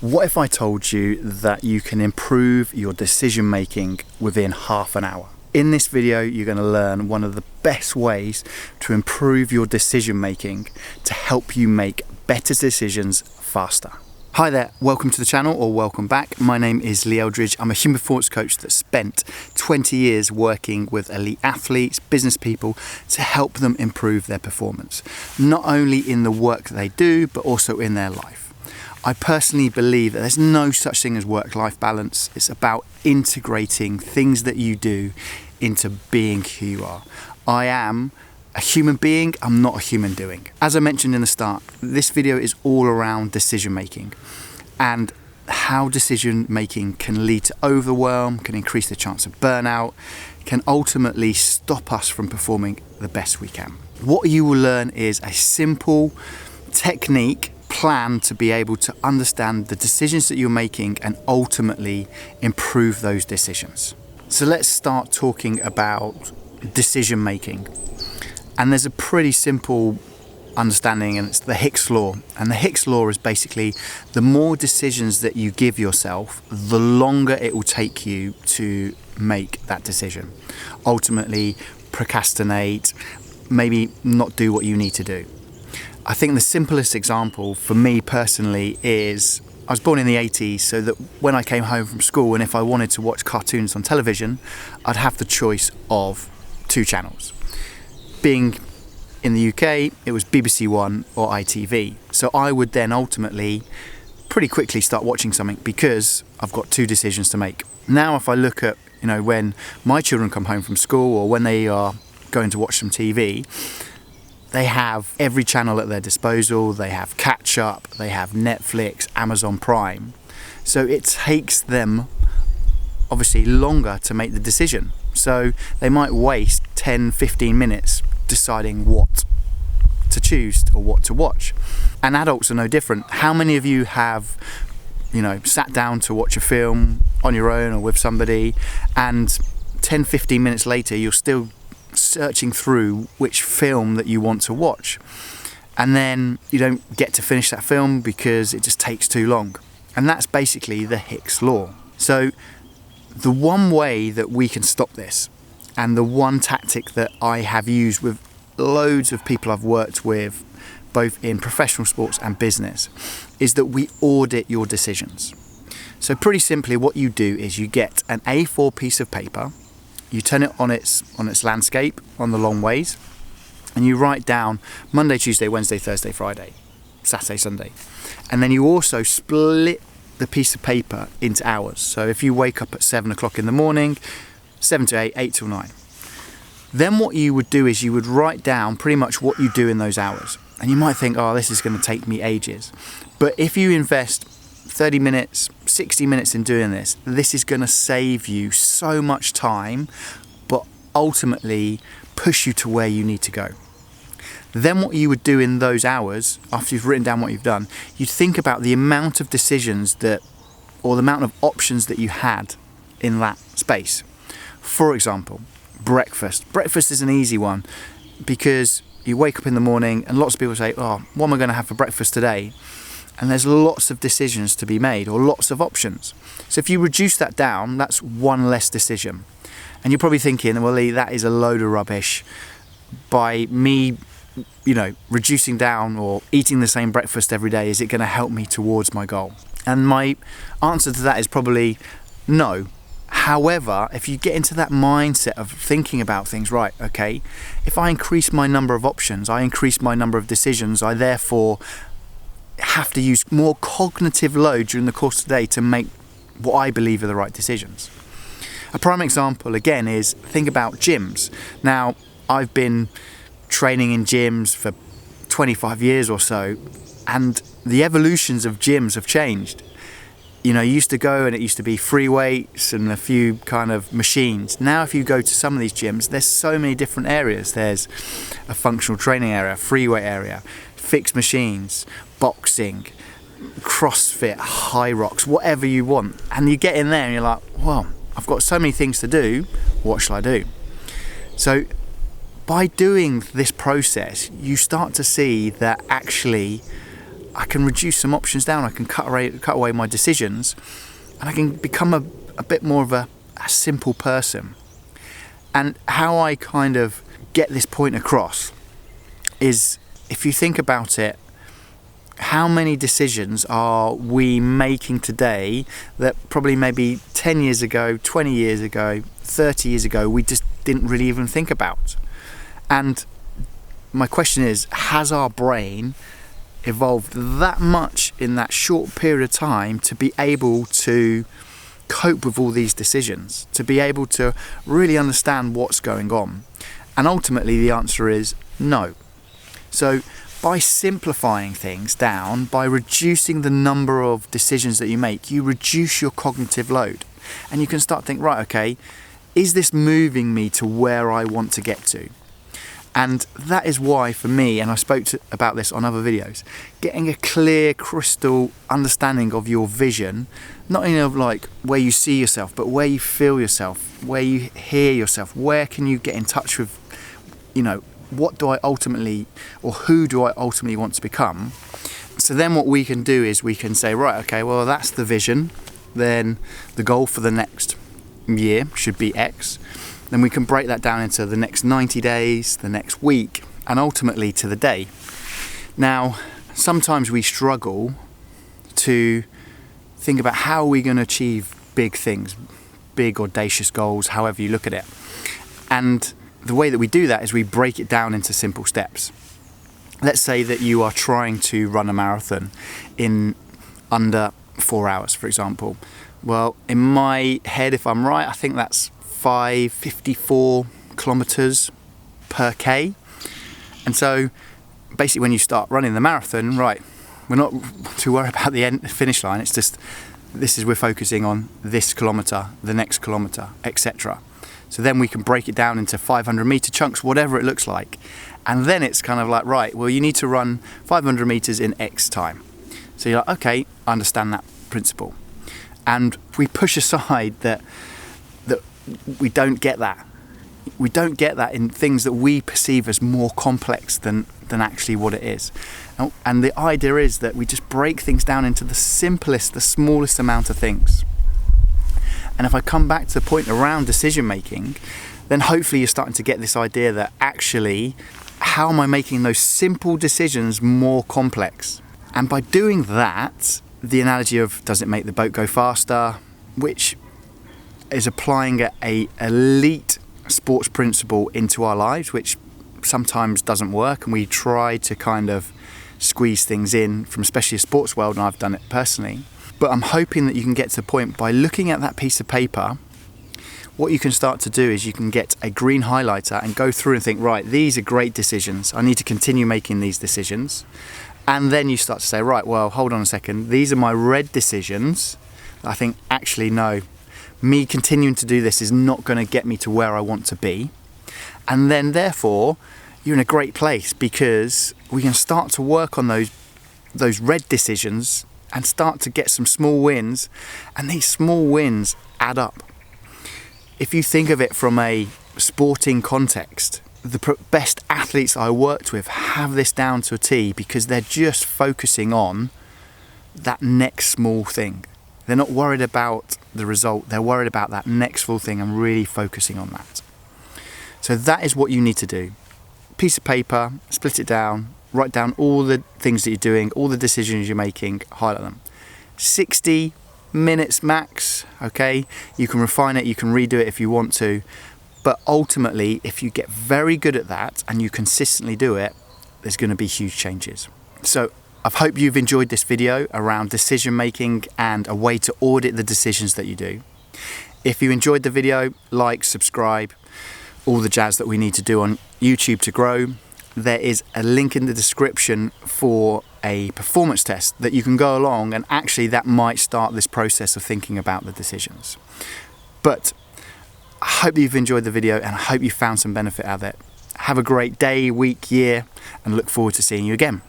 What if I told you that you can improve your decision making within half an hour? In this video, you're going to learn one of the best ways to improve your decision making to help you make better decisions faster. Hi there, welcome to the channel or welcome back. My name is Lee Eldridge. I'm a human performance coach that spent 20 years working with elite athletes, business people to help them improve their performance, not only in the work that they do, but also in their life. I personally believe that there's no such thing as work-life balance. It's about integrating things that you do into being who you are. I am a human being, I'm not a human doing. As I mentioned in the start, this video is all around decision making and how decision making can lead to overwhelm, can increase the chance of burnout, can ultimately stop us from performing the best we can. What you will learn is a simple technique plan to be able to understand the decisions that you're making and ultimately improve those decisions. So let's start talking about decision making. And there's a pretty simple understanding, and it's the Hicks law. And the Hicks law is basically the more decisions that you give yourself, the longer it will take you to make that decision. Ultimately, procrastinate, maybe not do what you need to do. I think the simplest example for me personally is I was born in the 80s, so that when I came home from school and if I wanted to watch cartoons on television, I'd have the choice of two channels. Being in the UK, it was BBC One or ITV. So I would then ultimately pretty quickly start watching something because I've got two decisions to make. Now if I look at, when my children come home from school or when they are going to watch some TV, they have every channel at their disposal, they have catch up, they have Netflix, Amazon Prime. So it takes them obviously longer to make the decision. So they might waste 10, 15 minutes deciding what to choose or what to watch. And adults are no different. How many of you have, sat down to watch a film on your own or with somebody and 10, 15 minutes later you're still searching through which film that you want to watch, and then you don't get to finish that film because it just takes too long? And that's basically the Hicks law. So the one way that we can stop this, and the one tactic that I have used with loads of people I've worked with both in professional sports and business, is that we audit your decisions. So pretty simply what you do is you get an A4 piece of paper, you turn it on its landscape on the long ways, and you write down Monday, Tuesday, Wednesday, Thursday, Friday, Saturday, Sunday. And then you also split the piece of paper into hours. So if you wake up at 7 o'clock in the morning, 7 to 8, 8 till 9. Then what you would do is you would write down pretty much what you do in those hours. And you might think, oh, this is going to take me ages. But if you invest 30 minutes, 60 minutes in doing this, this is going to save you so much time, but ultimately push you to where you need to go. Then what you would do in those hours, after you've written down what you've done, you'd think about the amount of decisions or the amount of options that you had in that space. For example, breakfast. Breakfast is an easy one because you wake up in the morning and lots of people say, oh, what am I going to have for breakfast today? And there's lots of decisions to be made or lots of options. So if you reduce that down, that's one less decision. And you're probably thinking, well, Lee, that is a load of rubbish. By me, reducing down or eating the same breakfast every day, is it going to help me towards my goal? And my answer to that is probably no. However, if you get into that mindset of thinking about things, right, okay, if I increase my number of options, I increase my number of decisions, I therefore have to use more cognitive load during the course of the day to make what I believe are the right decisions. A prime example again is think about gyms. Now, I've been training in gyms for 25 years or so, and the evolutions of gyms have changed. You used to go and it used to be free weights and a few kind of machines. Now if you go to some of these gyms, there's so many different areas. There's a functional training area, free weight area, fixed machines, boxing, CrossFit, high rocks, whatever you want. And you get in there and you're like, well, I've got so many things to do, what shall I do? So by doing this process, you start to see that actually I can reduce some options down, I can cut away my decisions, and I can become a bit more of a simple person. And how I kind of get this point across is, if you think about it, how many decisions are we making today that probably maybe 10 years ago, 20 years ago, 30 years ago, we just didn't really even think about? And my question is, has our brain evolved that much in that short period of time to be able to cope with all these decisions, to be able to really understand what's going on? And ultimately the answer is no. So by simplifying things down, by reducing the number of decisions that you make, you reduce your cognitive load, and you can start to think, right, okay, is this moving me to where I want to get to? And that is why, for me, and I spoke about this on other videos, getting a clear, crystal understanding of your vision, not only of like where you see yourself, but where you feel yourself, where you hear yourself, where can you get in touch with, what do I ultimately, or who do I ultimately want to become? So then what we can do is we can say, right, okay, well, that's the vision. Then the goal for the next year should be X. Then we can break that down into the next 90 days, the next week, and ultimately to the day. Now, sometimes we struggle to think about how we're going to achieve big things, big audacious goals, however you look at it. And the way that we do that is we break it down into simple steps. Let's say that you are trying to run a marathon in under 4 hours, for example. Well, in my head, if I'm right, I think that's 554 kilometers per K. And so basically when you start running the marathon, right, we're not too worried about the finish line. It's just, we're focusing on this kilometer, the next kilometer, etc. So then we can break it down into 500 meter chunks, whatever it looks like. And then it's kind of like, right, well, you need to run 500 meters in X time. So you're like, okay, I understand that principle. And we push aside that we don't get that. We don't get that in things that we perceive as more complex than actually what it is. And the idea is that we just break things down into the simplest, the smallest amount of things. And if I come back to the point around decision making, then hopefully you're starting to get this idea that actually, how am I making those simple decisions more complex? And by doing that, the analogy of, does it make the boat go faster, which is applying a elite sports principle into our lives, which sometimes doesn't work, and we try to kind of squeeze things in from especially a sports world, and I've done it personally. But I'm hoping that you can get to the point by looking at that piece of paper. What you can start to do is you can get a green highlighter and go through and think, right, these are great decisions. I need to continue making these decisions. And then you start to say, right, well, hold on a second. These are my red decisions. I think, actually, no, me continuing to do this is not going to get me to where I want to be. And then, therefore, you're in a great place, because we can start to work on those red decisions and start to get some small wins, and these small wins add up. If you think of it from a sporting context, the best athletes I worked with have this down to a T, because they're just focusing on that next small thing. They're not worried about the result, they're worried about that next small thing and really focusing on that. So that is what you need to do. Piece of paper, split it down, write down all the things that you're doing, all the decisions you're making, highlight them. 60 minutes max, okay? You can refine it, you can redo it if you want to, but ultimately, if you get very good at that and you consistently do it, there's going to be huge changes. So I hope you've enjoyed this video around decision making and a way to audit the decisions that you do. If you enjoyed the video, like, subscribe, all the jazz that we need to do on YouTube to grow. There is a link in the description for a performance test that you can go along, and actually that might start this process of thinking about the decisions. But I hope you've enjoyed the video, and I hope you found some benefit out of it. Have a great day, week, year, and look forward to seeing you again.